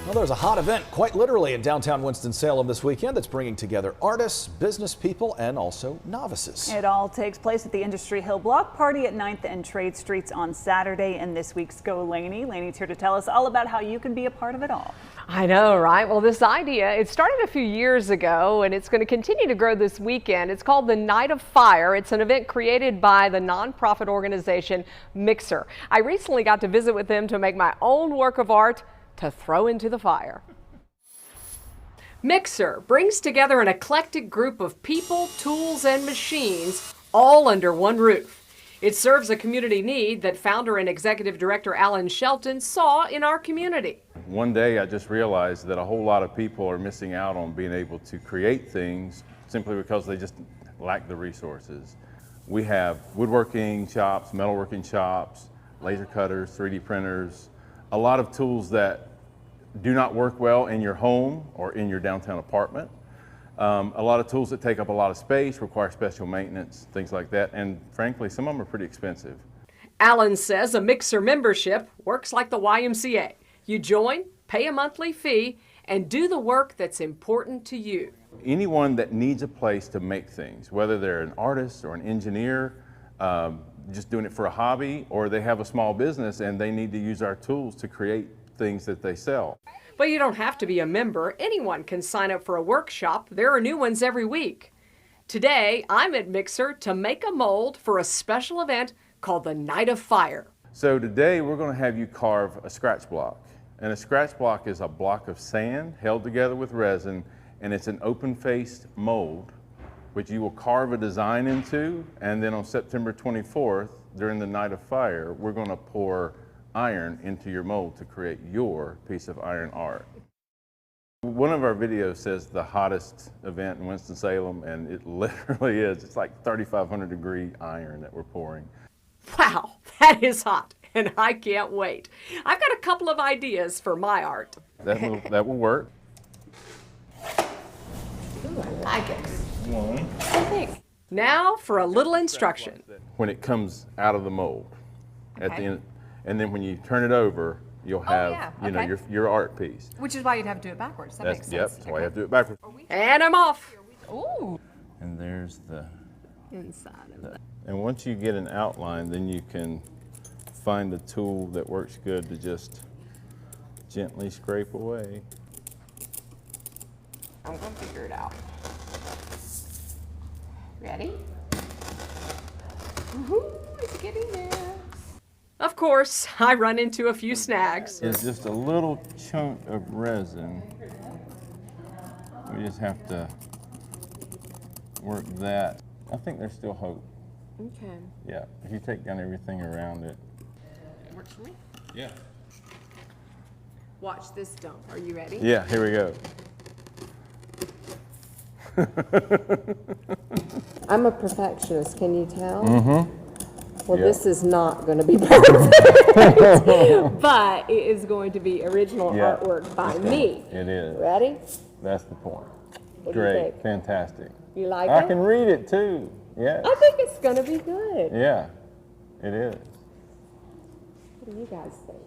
Well, there's a hot event, quite literally, in downtown Winston-Salem this weekend that's bringing together artists, business people, and also novices. It all takes place at the Industry Hill Block Party at 9th and Trade Streets on Saturday. And this week's Go Laney. Laney's here to tell us all about how you can be a part of it all. I know, right? Well, this idea, it started a few years ago and it's going to continue to grow this weekend. It's called the Night of Fire. It's an event created by the nonprofit organization Mixer. I recently got to visit with them to make my own work of art to throw into the fire. Mixer brings together an eclectic group of people, tools, and machines all under one roof. It serves a community need that founder and executive director Alan Shelton saw in our community. One day I just realized that a whole lot of people are missing out on being able to create things simply because they just lack the resources. We have woodworking shops, metalworking shops, laser cutters, 3D printers, a lot of tools that do not work well in your home or in your downtown apartment. A lot of tools that take up a lot of space, require special maintenance, things like that, and frankly, some of them are pretty expensive. Alan says a Mixer membership works like the YMCA. You join, pay a monthly fee, and do the work that's important to you. Anyone that needs a place to make things, whether they're an artist or an engineer, just doing it for a hobby, or they have a small business and they need to use our tools to create things that they sell. But you don't have to be a member. Anyone can sign up for a workshop. There are new ones every week. Today, I'm at Mixer to make a mold for a special event called the Night of Fire. So today we're going to have you carve a scratch block. And a scratch block is a block of sand held together with resin, and it's an open-faced mold which you will carve a design into, and then on September 24th, during the Night of Fire, we're going to pour iron into your mold to create your piece of iron art. One of our videos says the hottest event in Winston-Salem, and it literally is. It's like 3,500 degree iron that we're pouring. Wow, that is hot, and I can't wait. I've got a couple of ideas for my art. That will work. Ooh, I like it. One. I think. Now for a little instruction. When it comes out of the mold, at the end, and then when you turn it over, you'll have you know, your art piece. Which is why you'd have to do it backwards. That makes sense. Yep, that's why you have to do it backwards. And I'm off. Ooh. And there's the Inside of that. And once you get an outline, then you can find a tool that works good to just gently scrape away. I'm going to figure it out. Ready? It's getting there. Of course, I run into a few snags. It's just a little chunk of resin. We just have to work that. I think there's still hope. Okay. Yeah, if you take down everything around it. Works for me. Yeah. Watch this dump. Are you ready? Yeah, here we go. I'm a perfectionist, can you tell? Mm-hmm. Well, Yep. This is not going to be perfect, but it is going to be original Yeah. artwork by me. It is. Ready? That's the point. What do you Great, think? fantastic. You like I it? can read it too. Yes. I think it's going to be good. Yeah, it is. What do you guys think?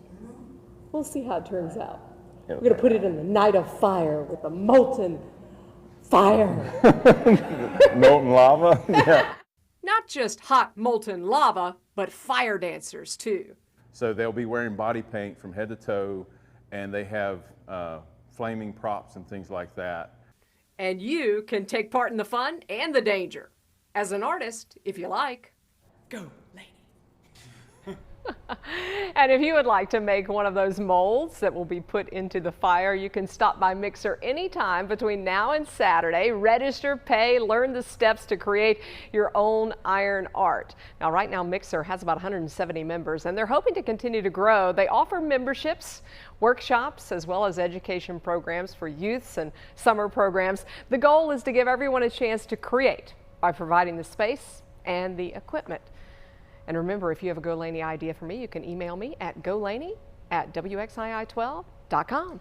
We'll see how it turns out. It'll We're going to put it in the Night of Fire with a molten fire. Molten lava? Yeah. Not just hot molten lava, but fire dancers too. So they'll be wearing body paint from head to toe, and they have flaming props and things like that. And you can take part in the fun and the danger. As an artist, if you like. Go, lady. And if you would like to make one of those molds that will be put into the fire, you can stop by Mixer anytime between now and Saturday. Register, pay, learn the steps to create your own iron art. Now, right now, Mixer has about 170 members, and they're hoping to continue to grow. They offer memberships, workshops, as well as education programs for youths and summer programs. The goal is to give everyone a chance to create by providing the space and the equipment. And remember, if you have a Go Laney idea for me, you can email me at golaney@wxii12.com.